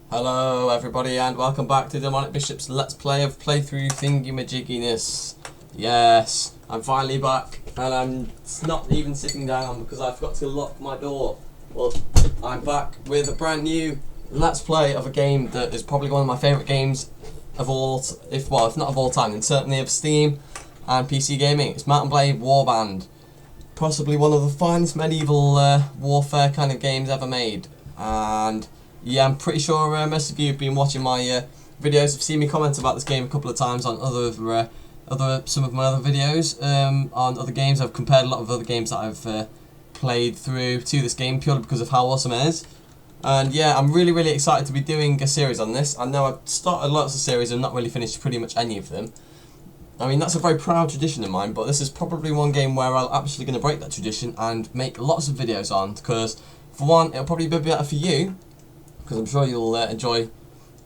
Hello everybody and welcome back to DemonicBishop's Let's Play of Playthrough Thingy-Majigginess. Yes, I'm finally back and I'm not even sitting down because I forgot to lock my door. Well, I'm back with a brand new Let's Play of a game that is probably one of my favourite games of all, if not of all time, then certainly of Steam and PC gaming. It's Mount & Blade Warband. Possibly one of the finest medieval warfare kind of games ever made. And yeah, I'm pretty sure most of you have been watching my videos, have seen me comment about this game a couple of times on some of my other videos on other games. I've compared a lot of other games that I've played through to this game purely because of how awesome it is. And yeah, I'm really excited to be doing a series on this. I know I've started lots of series and not really finished pretty much any of them. I mean, that's a very proud tradition of mine, but this is probably one game where I'm actually going to break that tradition and make lots of videos on, because for one, it'll probably be better for you, because I'm sure you'll enjoy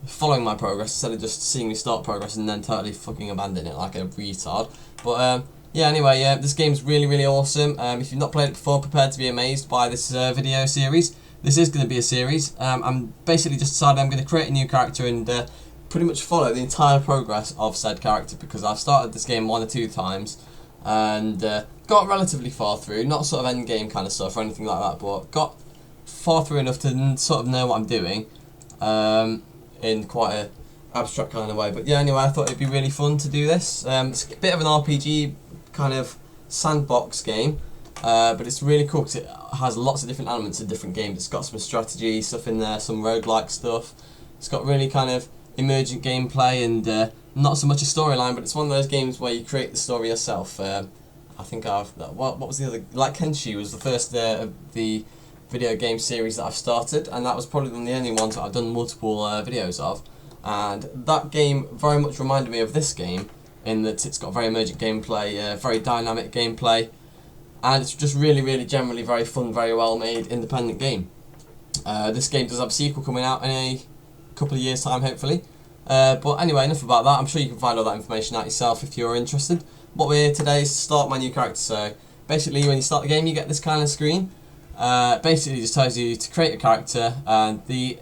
following my progress instead of just seeing me start progress and then totally fucking abandon it like a retard. But yeah, anyway, this game's really awesome. If you've not played it before, prepare to be amazed by this video series. This is going to be a series. I'm basically just decided I'm going to create a new character and pretty much follow the entire progress of said character, because I've started this game 1 or 2 times and got relatively far through, not sort of end game kind of stuff or anything like that, but got far through enough to sort of know what I'm doing in quite a abstract kind of way. But yeah, anyway, I thought it'd be really fun to do this. It's a bit of an RPG kind of sandbox game, but it's really cool because it has lots of different elements of different games. It's got some strategy stuff in there, some roguelike stuff. It's got really kind of emergent gameplay and not so much a storyline, but it's one of those games where you create the story yourself. I think what was the other, like Kenshi was the first of the video game series that I've started, and that was probably one of the only ones that I've done multiple videos of, and that game very much reminded me of this game in that it's got very emergent gameplay, very dynamic gameplay, and it's just really generally very fun, very well made independent game. This game does have a sequel coming out in a couple of years time, hopefully. But anyway, enough about that. I'm sure you can find all that information out yourself if you're interested. What we're here today is to start my new character. So basically, when you start the game, you get this kind of screen. Basically just tells you to create a character, and the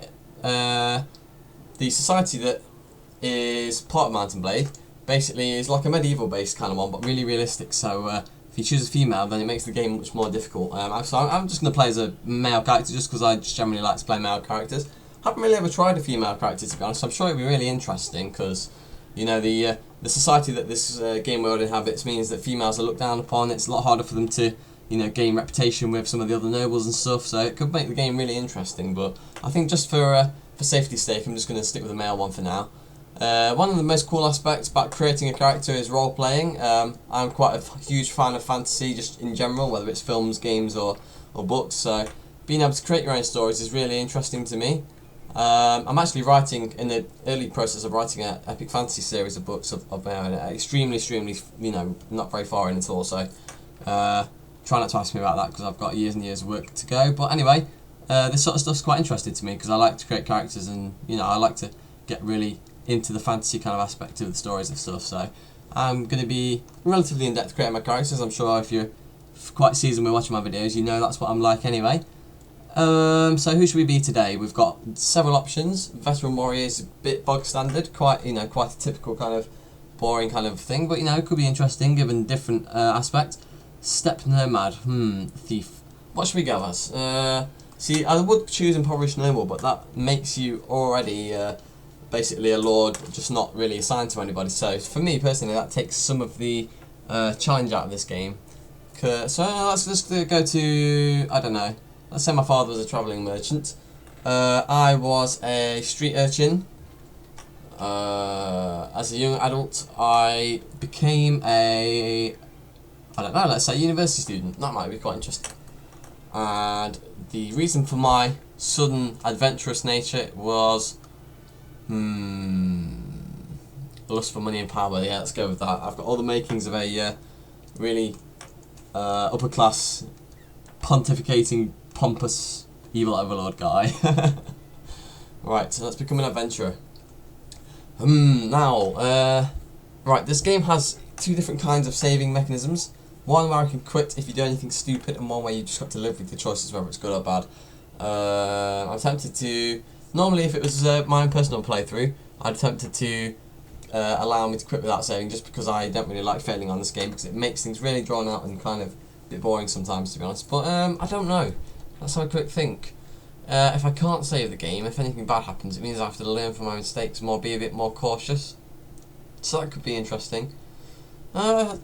society that is part of Mount & Blade basically is like a medieval based kind of one, but really realistic. So if you choose a female, then it makes the game much more difficult. So I'm just going to play as a male character just because I just generally like to play male characters. Haven't really ever tried a female character, to be honest. I'm sure it'd be really interesting because, you know, the society that this game world inhabits means that females are looked down upon. It's a lot harder for them to, you know, gain reputation with some of the other nobles and stuff. So it could make the game really interesting. But I think just for safety's sake, I'm just going to stick with the male one for now. One of the most cool aspects about creating a character is role playing. I'm quite a huge fan of fantasy, just in general, whether it's films, games, or books. So being able to create your own stories is really interesting to me. I'm actually writing, in the early process of writing an epic fantasy series of books of my own, extremely, you know, not very far in at all, so try not to ask me about that because I've got years and years of work to go. But anyway, this sort of stuff's quite interesting to me because I like to create characters and, you know, I like to get really into the fantasy kind of aspect of the stories and stuff, so I'm going to be relatively in-depth creating my characters. I'm sure if you're quite seasoned with watching my videos, you know that's what I'm like anyway. So who should we be today? We've got several options. Veteran warrior is a bit bog standard, quite a typical kind of boring kind of thing, but you know, it could be interesting given different aspects. Steppe nomad, thief. What should we go as? See, I would choose impoverished noble, but that makes you already basically a lord, just not really assigned to anybody. So for me personally, that takes some of the challenge out of this game. So let's just go to, I don't know. Let's say my father was a travelling merchant. I was a street urchin. As a young adult, I became I don't know, let's say university student. That might be quite interesting. And the reason for my sudden adventurous nature was lust for money and power. Yeah, let's go with that. I've got all the makings of a really upper class, pontificating, pompous, evil overlord guy. Right, so let's become an adventurer. Now, right, this game has 2 different kinds of saving mechanisms. One where I can quit if you do anything stupid, and one where you just have to live with the choices whether it's good or bad. I'm tempted to Normally, if it was my own personal playthrough, I'd attempted to allow me to quit without saving, just because I don't really like failing on this game, because it makes things really drawn out and kind of a bit boring sometimes, to be honest. But I don't know. Let's have a quick think. If I can't save the game, if anything bad happens, it means I have to learn from my mistakes more, be a bit more cautious. So that could be interesting. That's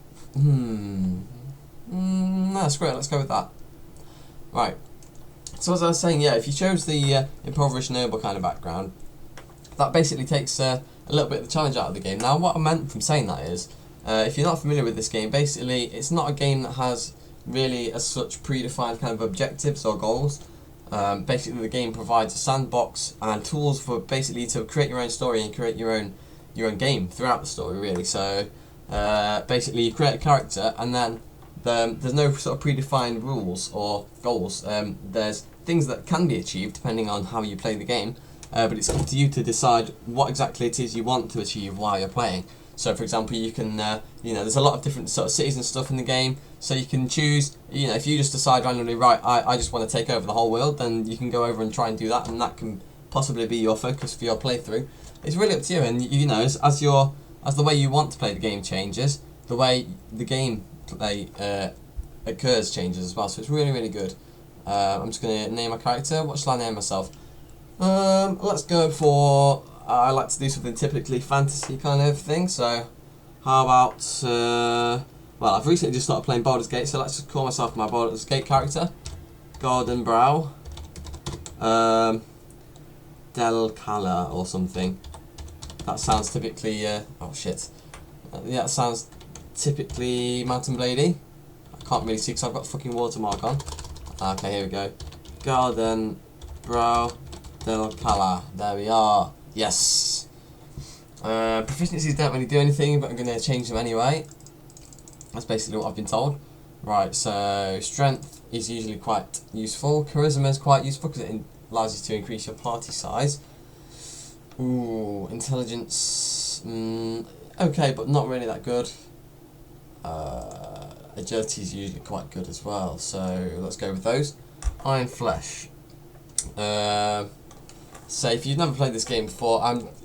great, let's go with that. Right. So as I was saying, yeah, if you chose the impoverished noble kind of background, that basically takes a little bit of the challenge out of the game. Now, what I meant from saying that is, if you're not familiar with this game, basically it's not a game that has really as such predefined kind of objectives or goals. Basically the game provides a sandbox and tools for basically to create your own story and create your own game throughout the story, really. So basically you create a character, and then there's no sort of predefined rules or goals. There's things that can be achieved depending on how you play the game, but it's up to you to decide what exactly it is you want to achieve while you're playing. So, for example, you can, there's a lot of different sort of cities and stuff in the game, so you can choose, if you just decide randomly, right, I just want to take over the whole world, then you can go over and try and do that, and that can possibly be your focus for your playthrough. It's really up to you, and as the way you want to play the game changes, the way the game play occurs changes as well, so it's really, really good. I'm just going to name my character. What shall I name myself? Let's go for... I like to do something typically fantasy kind of thing, so how about, well, I've recently just started playing Baldur's Gate, so let's just call myself my Baldur's Gate character. Goldenbrow. Del Cala or something. That sounds typically, oh shit. Yeah, that sounds typically Mountain Bladey. I can't really see because I've got a fucking watermark on. Okay, here we go. Goldenbrow Del Cala. There we are. Yes. Proficiencies don't really do anything, but I'm going to change them anyway. That's basically what I've been told. Right, so strength is usually quite useful. Charisma is quite useful because it allows you to increase your party size. Ooh, intelligence. Okay, but not really that good. Agility is usually quite good as well, so let's go with those. Iron Flesh. So if you've never played this game before,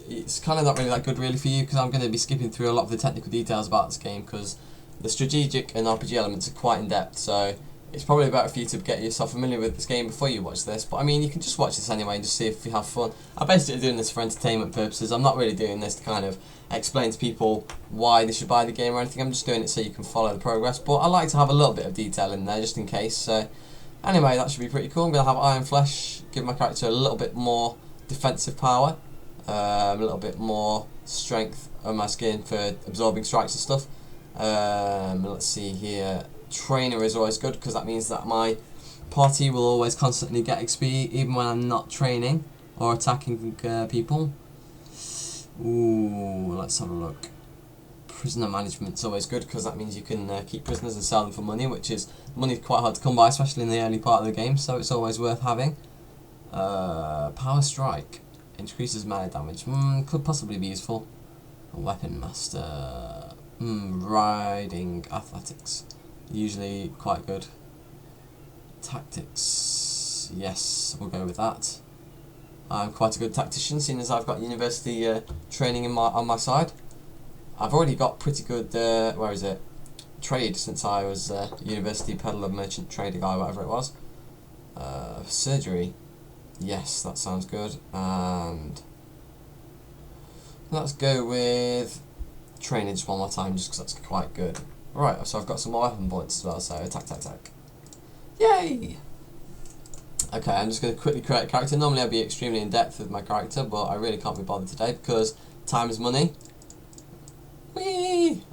it's kind of not really that good really for you, because I'm going to be skipping through a lot of the technical details about this game, because the strategic and RPG elements are quite in depth, so it's probably better for you to get yourself familiar with this game before you watch this. But I mean, you can just watch this anyway and just see if you have fun. I'm basically doing this for entertainment purposes. I'm not really doing this to kind of explain to people why they should buy the game or anything. I'm just doing it so you can follow the progress, but I like to have a little bit of detail in there just in case. So anyway, that should be pretty cool. I'm going to have Iron Flesh, give my character a little bit more defensive power, a little bit more strength on my skin for absorbing strikes and stuff. Let's see here. Trainer is always good, because that means that my party will always constantly get XP even when I'm not training or attacking people. Ooh, let's have a look. Prisoner management's always good, because that means you can keep prisoners and sell them for money, which is money's quite hard to come by, especially in the early part of the game, so it's always worth having. Power Strike increases melee damage. Could possibly be useful. Weapon Master. Riding Athletics. Usually quite good. Tactics. Yes, we'll go with that. I'm quite a good tactician, seeing as I've got university training on my side. I've already got pretty good, trade, since I was university peddler, merchant, trader guy, whatever it was. Surgery. Yes, that sounds good. And let's go with training just one more time, just because that's quite good. Right, so I've got some more weapon points as well, so attack. Yay! Okay, I'm just going to quickly create a character. Normally I'd be extremely in depth with my character, but I really can't be bothered today because time is money. Whee!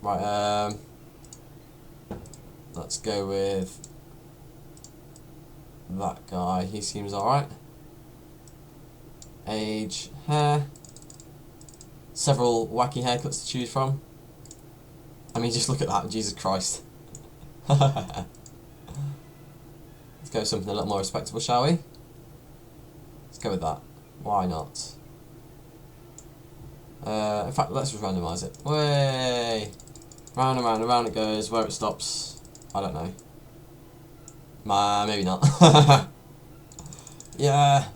Right, let's go with that guy. He seems alright. Age, hair. Several wacky haircuts to choose from. I mean, just look at that, Jesus Christ. Let's go with something a little more respectable, shall we? Let's go with that. Why not? In fact, let's just randomise it. Way! Round and round and round it goes. Where it stops, I don't know. Maybe not. Yeah.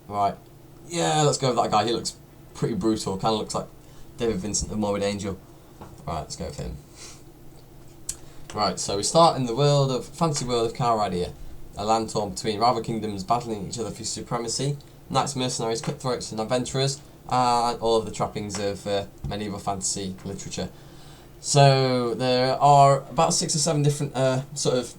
Right. Yeah, let's go with that guy. He looks pretty brutal. Kind of looks like David Vincent, the Morbid Angel. Right, let's go with him. Right, so we start in the fantasy world of Calradia, a land torn between rival kingdoms battling each other for supremacy, knights, mercenaries, cutthroats and adventurers, and all of the trappings of medieval fantasy literature. So there are about 6 or 7 different sort of,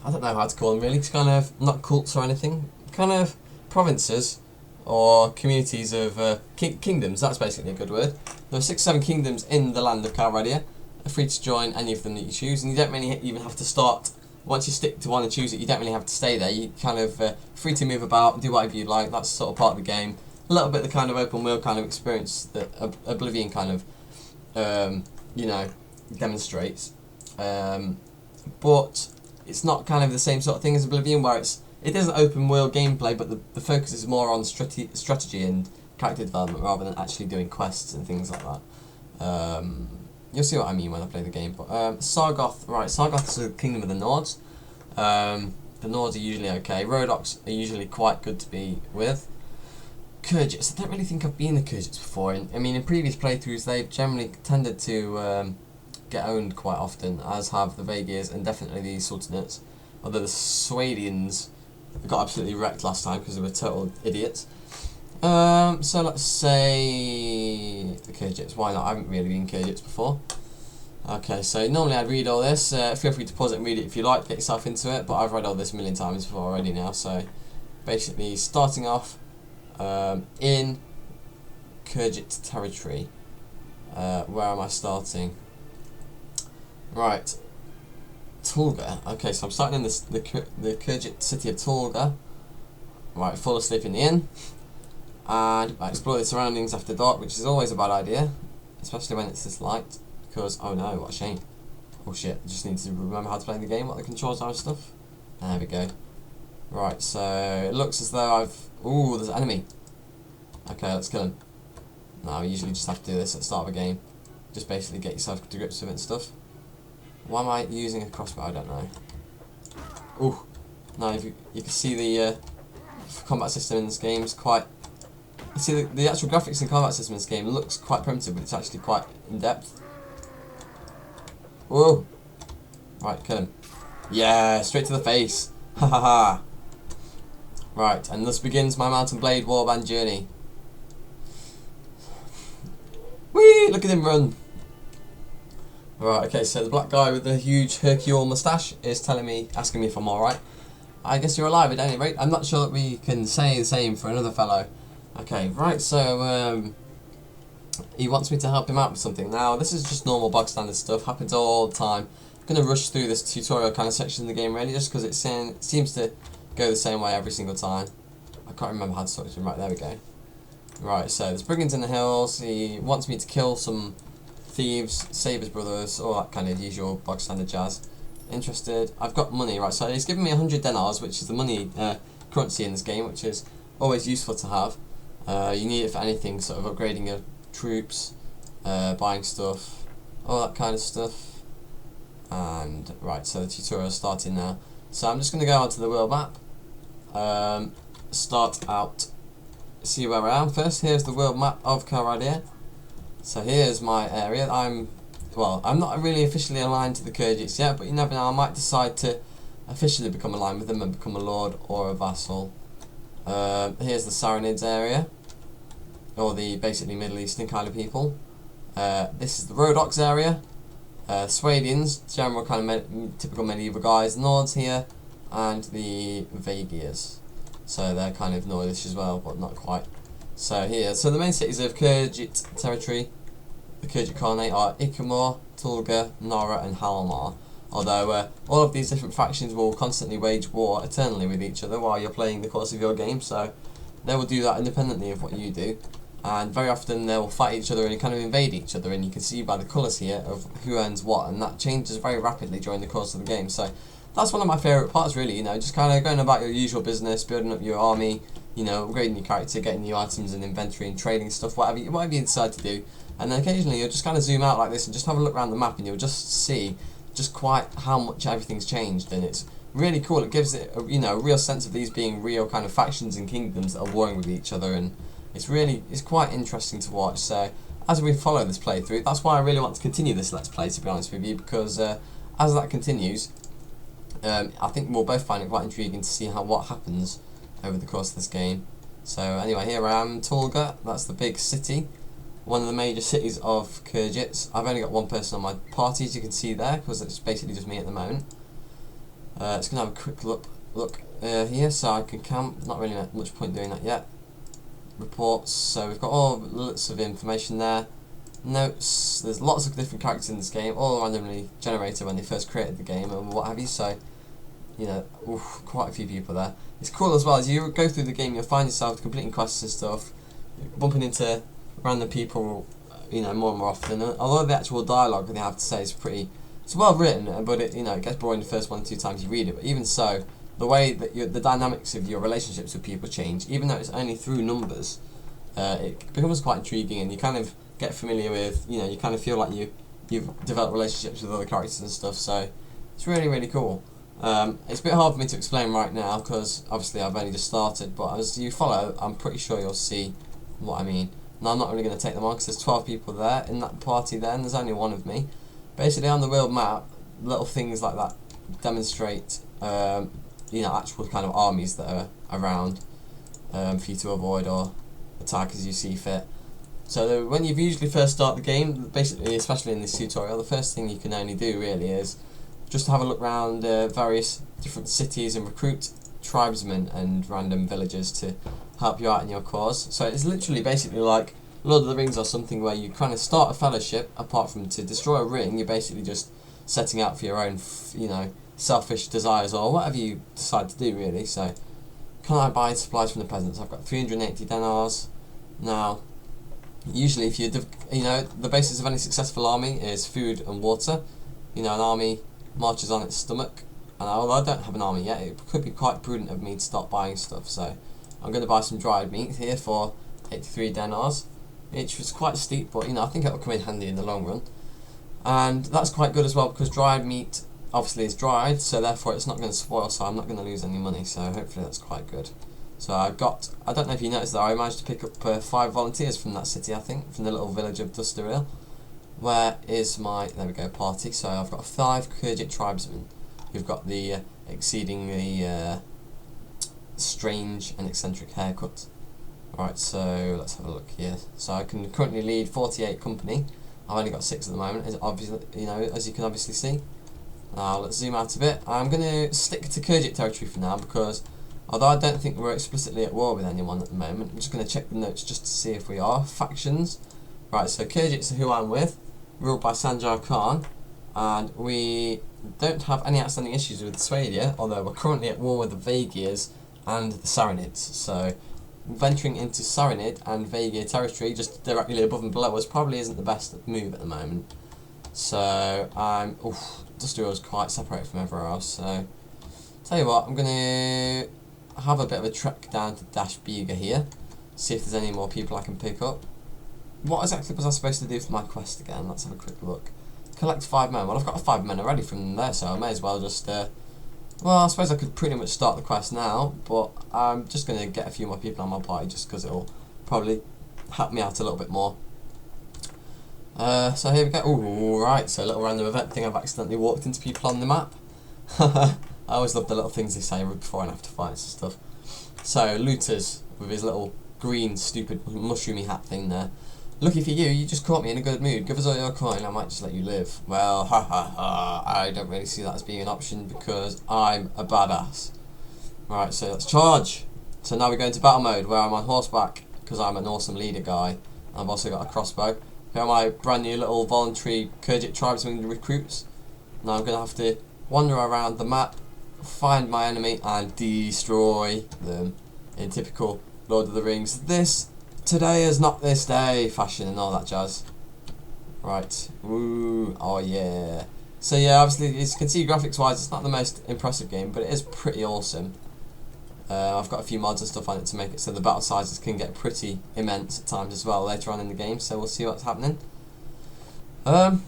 I don't know how to call them really, it's kind of not cults or anything, kind of provinces or communities of kingdoms. That's basically a good word. There are 6 or 7 kingdoms in the land of Calradia. Are free to join any of them that you choose, and you don't really even have to start. Once you stick to one and choose it, you don't really have to stay there. You kind of free to move about, do whatever you like. That's sort of part of the game. A little bit of the kind of open world kind of experience that Oblivion kind of you know, demonstrates. But it's not kind of the same sort of thing as Oblivion, where it is an open world gameplay, but the focus is more on strategy and character development rather than actually doing quests and things like that. You'll see what I mean when I play the game. But Sargoth, right? Sargoth is the kingdom of the Nords. The Nords are usually okay. Rhodoks are usually quite good to be with. Khergits, I don't really think I've been the Khergits before. I mean, in previous playthroughs, they've generally tended to get owned quite often, as have the Vaegirs and definitely the Sultanates. Although the Swadians got absolutely wrecked last time because they were total idiots. So let's say the Khergits. Why not? I haven't really been Khergits before. Okay, so normally I'd read all this. Feel free to pause it and read it if you like, get yourself into it. But I've read all this a million times before already now. So basically, starting off in Khergit territory. Where am I starting? Right, Tulga. Okay, so I'm starting in the Khergit city of Tulga. Right, fall asleep in the inn. And I explore the surroundings after dark, which is always a bad idea, especially when it's this light, because, oh no, what a shame. Oh shit, I just need to remember how to play the game, what the controls are and stuff. There we go. Right, so it looks as though ooh, there's an enemy. Okay, let's kill him. No, you usually just have to do this at the start of a game. Just basically get yourself to grips with it and stuff. Why am I using a crossbow? I don't know. Ooh, now you can see the combat system in this game is quite... You see, the actual graphics and combat system in this game looks quite primitive, but it's actually quite in-depth. Whoa! Right, kill him. Yeah, straight to the face. Ha ha ha. Right, and thus begins my Mountain Blade Warband journey. Whee! Look at him run. Right, okay, so the black guy with the huge Hercule moustache is asking me if I'm alright. I guess you're alive at any rate. I'm not sure that we can say the same for another fellow. Okay, right, so he wants me to help him out with something. Now, this is just normal bog standard stuff, happens all the time. I'm going to rush through this tutorial kind of section of the game really, just because it seems to go the same way every single time. I can't remember how to talk to him. Right, there we go. Right, so there's brigands in the hills. He wants me to kill some thieves, save his brothers, all that kind of usual bog standard jazz. Interested. I've got money, right, so he's giving me 100 dinars, which is the money currency in this game, which is always useful to have. You need it for anything, sort of upgrading your troops, buying stuff, all that kind of stuff. And right, so the tutorial is starting now. So I'm just going to go onto the world map, start out, see where I am first. Here's the world map of Calradia. So here's my area. I'm not really officially aligned to the Khergits yet, but you never know, I might decide to officially become aligned with them and become a lord or a vassal. Here's the Saronids area, or the basically Middle Eastern kind of people. This is the Rhodoks area. Swadians, general kind of typical medieval guys. Nords here, and the Vaegirs. So they're kind of Nordish as well, but not quite. So the main cities of Khergit territory, the Khergit Khanate, are Ikamur, Tulga, Nora, and Halmar. Although all of these different factions will constantly wage war eternally with each other while you're playing the course of your game, so they will do that independently of what you do. And very often they will fight each other and kind of invade each other, and you can see by the colours here of who owns what, and that changes very rapidly during the course of the game. So that's one of my favourite parts really, you know, just kind of going about your usual business, building up your army, you know, upgrading your character, getting new items and inventory and trading stuff, whatever you decide to do. And then occasionally you'll just kind of zoom out like this and just have a look around the map, and you'll just see just quite how much everything's changed, and it's really cool. It gives it a, a real sense of these being real kind of factions and kingdoms that are warring with each other, and it's quite interesting to watch. So as we follow this playthrough, that's why I really want to continue this Let's Play, to be honest with you, because as that continues, I think we'll both find it quite intriguing to see what happens over the course of this game. So anyway, here I am, Tulga. That's the big city, one of the major cities of Kyrgyz. I've only got one person on my party, as you can see there, because it's basically just me at the moment. It's going to have a quick look here, so I can camp. Not really much point doing that yet. Reports, so we've got all lots of information there. Notes, there's lots of different characters in this game, all randomly generated when they first created the game and what have you, so quite a few people there. It's cool as well, as you go through the game you'll find yourself completing quests and stuff, bumping into random people more and more often, and although the actual dialogue they have to say is it's well written, but it gets boring the first 1 or 2 times you read it, but even so, the way that the dynamics of your relationships with people change, even though it's only through numbers, it becomes quite intriguing, and you kind of get familiar with, you kind of feel like you've developed relationships with other characters and stuff, so it's really, really cool. It's a bit hard for me to explain right now, because obviously I've only just started, but as you follow, I'm pretty sure you'll see what I mean. Now I'm not really going to take them on, because there's 12 people there in that party there, and there's only one of me. Basically on the world map, little things like that demonstrate actual kind of armies that are around for you to avoid or attack as you see fit. So when you usually first start the game, basically, especially in this tutorial, the first thing you can only do really is just have a look around various different cities and recruit tribesmen and random villagers to help you out in your cause. So it's literally basically like Lord of the Rings or something, where you kind of start a fellowship. Apart from to destroy a ring, you're basically just setting out for your own selfish desires or whatever you decide to do really. So can I buy supplies from the peasants? I've got 380 dinars. Now usually if the basis of any successful army is food and water. An army marches on its stomach, and although I don't have an army yet, it could be quite prudent of me to start buying stuff. So I'm going to buy some dried meat here for 83 dinars, which was quite steep, but I think it'll come in handy in the long run. And that's quite good as well, because dried meat obviously is dried, so therefore it's not going to spoil, so I'm not going to lose any money, so hopefully that's quite good. So I don't know if you noticed that I managed to pick up 5 volunteers from that city, I think, from the little village of Dustaril. Where is my, there we go, party. So I've got 5 Kyrgyz tribesmen who've got the exceedingly strange and eccentric haircut. Right, so let's have a look here. So I can currently lead 48 company. I've only got 6 at the moment, as obviously, as you can obviously see. Now let's zoom out a bit. I'm going to stick to Kyrgyz territory for now, because although I don't think we're explicitly at war with anyone at the moment, I'm just going to check the notes just to see if we are. Factions. Right, so Kyrgyz are who I'm with, ruled by Sanjar Khan, and we don't have any outstanding issues with Swadia, although we're currently at war with the Vagirs and the Saranids. So venturing into Saranid and Vagir territory just directly above and below us probably isn't the best move at the moment. So Dustaril is quite separated from everywhere else, so tell you what, I'm going to have a bit of a trek down to Dashbiga here, see if there's any more people I can pick up. What exactly was I supposed to do for my quest again? Let's have a quick look. Collect 5 men. Well, I've got 5 men already from there, so I may as well just well, I suppose I could pretty much start the quest now, but I'm just going to get a few more people on my party just because it'll probably help me out a little bit more. So here we go. Ooh, right, so a little random event thing. I've accidentally walked into people on the map. I always love the little things they say before and after fights and stuff. So, Looters, with his little green, stupid, mushroomy hat thing there. Lucky for you, you just caught me in a good mood. Give us all your coin, I might just let you live. Well, ha ha ha, I don't really see that as being an option because I'm a badass. Right, so let's charge. So now we're going to battle mode, where I'm on horseback, because I'm an awesome leader guy. I've also got a crossbow. Here are my brand new little voluntary Kyrgyz tribesmen recruits. Now I'm going to have to wander around the map, find my enemy, and destroy them in typical Lord of the Rings. Today is not this day fashion and all that jazz. Right, woo, oh yeah. So yeah, obviously as you can see, graphics wise it's not the most impressive game, but it is pretty awesome. I've got a few mods and stuff on it to make it so the battle sizes can get pretty immense at times as well later on in the game, so we'll see what's happening. I'm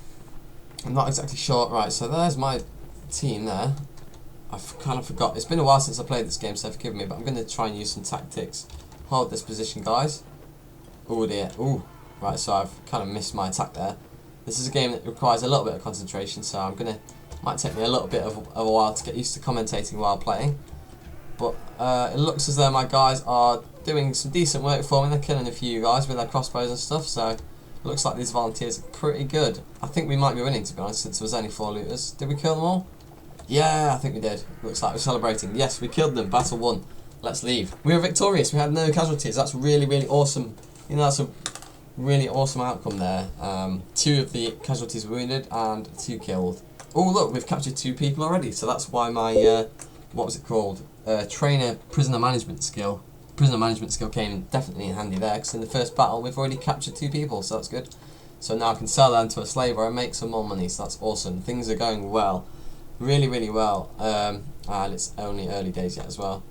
not exactly sure. Right, so there's my team there. I've kind of forgot. It's been a while since I played this game, so forgive me, but I'm going to try and use some tactics. Hold this position, guys. Oh dear. Ooh. Right, so I've kind of missed my attack there. This is a game that requires a little bit of concentration, so might take me a little bit of a while to get used to commentating while playing. But it looks as though my guys are doing some decent work for me. They're killing a few guys with their crossbows and stuff, so it looks like these volunteers are pretty good. I think we might be winning, to be honest, since there was only 4 looters. Did we kill them all? Yeah, I think we did. Looks like we're celebrating. Yes, we killed them. Battle won. Let's leave. We were victorious. We had no casualties. That's really, really awesome. You know, that's a really awesome outcome there. 2 of the casualties were wounded and 2 killed. Oh, look, we've captured 2 people already. So that's why my, what was it called? Prisoner management skill came definitely in handy there, because in the first battle we've already captured 2 people, so that's good. So now I can sell them to a slave or make some more money, so that's awesome. Things are going well. Really, really well. And it's only early days yet as well.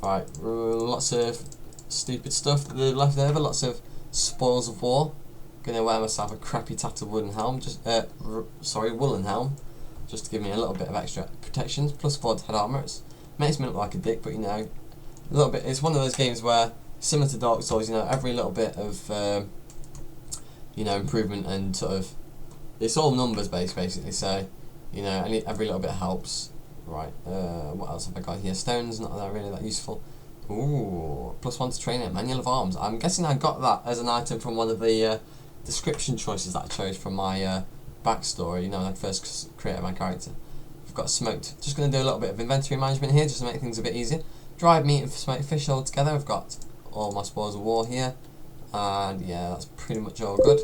Right, lots of stupid stuff that they've left over, lots of spoils of war. Gonna wear myself a crappy tattered wooden helm, woolen helm, just to give me a little bit of extra protection. Plus 4 head armor. It makes me look like a dick, but you know, a little bit. It's one of those games where, similar to Dark Souls, you know, every little bit of you know, improvement and sort of, it's all numbers based basically. So, you know, every little bit helps. Right, what else have I got here? Stones, not that really that useful. Ooh, +1 to training, manual of arms. I'm guessing I got that as an item from one of the description choices that I chose from my backstory, you know, when I first created my character. I've got smoked. Just going to do a little bit of inventory management here, just to make things a bit easier. Dried meat and smoked fish all together. I've got all my spoils of war here. And yeah, that's pretty much all good.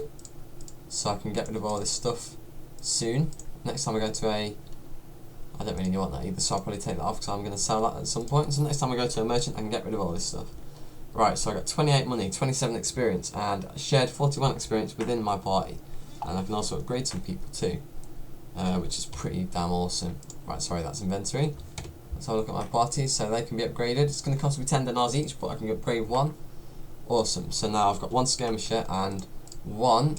So I can get rid of all this stuff soon. Next time I go to I don't really want that either, so I'll probably take that off because I'm going to sell that at some point. So next time I go to a merchant, I can get rid of all this stuff. Right, so I got 28 money, 27 experience, and shared 41 experience within my party. And I can also upgrade some people too, which is pretty damn awesome. Right, sorry, that's inventory. Let's have a look at my parties, so they can be upgraded. It's going to cost me 10 dinars each, but I can upgrade 1. Awesome. So now I've got 1 skirmisher and 4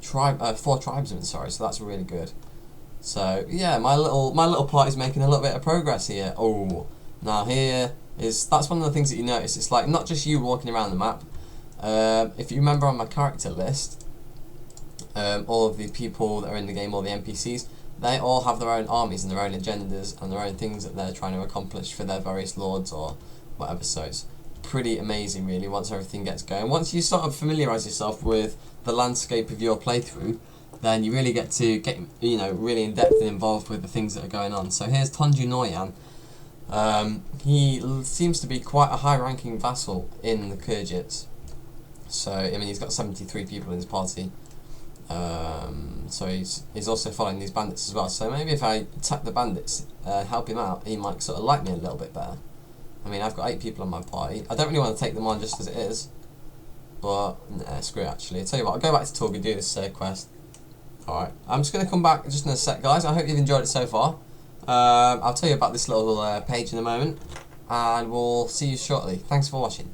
tribesmen. Sorry, so that's really good. So yeah, my little party's making a little bit of progress here. Oh, now that's one of the things that you notice. It's like not just you walking around the map. If you remember on my character list, all of the people that are in the game, all the NPCs, they all have their own armies and their own agendas and their own things that they're trying to accomplish for their various lords or whatever. So it's pretty amazing, really, once everything gets going. Once you sort of familiarise yourself with the landscape of your playthrough, then you really get you know, really in depth and involved with the things that are going on. So here's Tonju Noyan. He seems to be quite a high-ranking vassal in the Kyrgyz. So I mean, he's got 73 people in his party. So he's also following these bandits as well. So maybe if I attack the bandits, help him out, he might sort of like me a little bit better. I mean, I've got 8 people on my party. I don't really want to take them on just as it is, but nah, screw it. Actually, I'll tell you what. I'll go back to Torg and do this quest. Alright, I'm just going to come back just in a sec, guys. I hope you've enjoyed it so far. I'll tell you about this little page in a moment, and we'll see you shortly. Thanks for watching.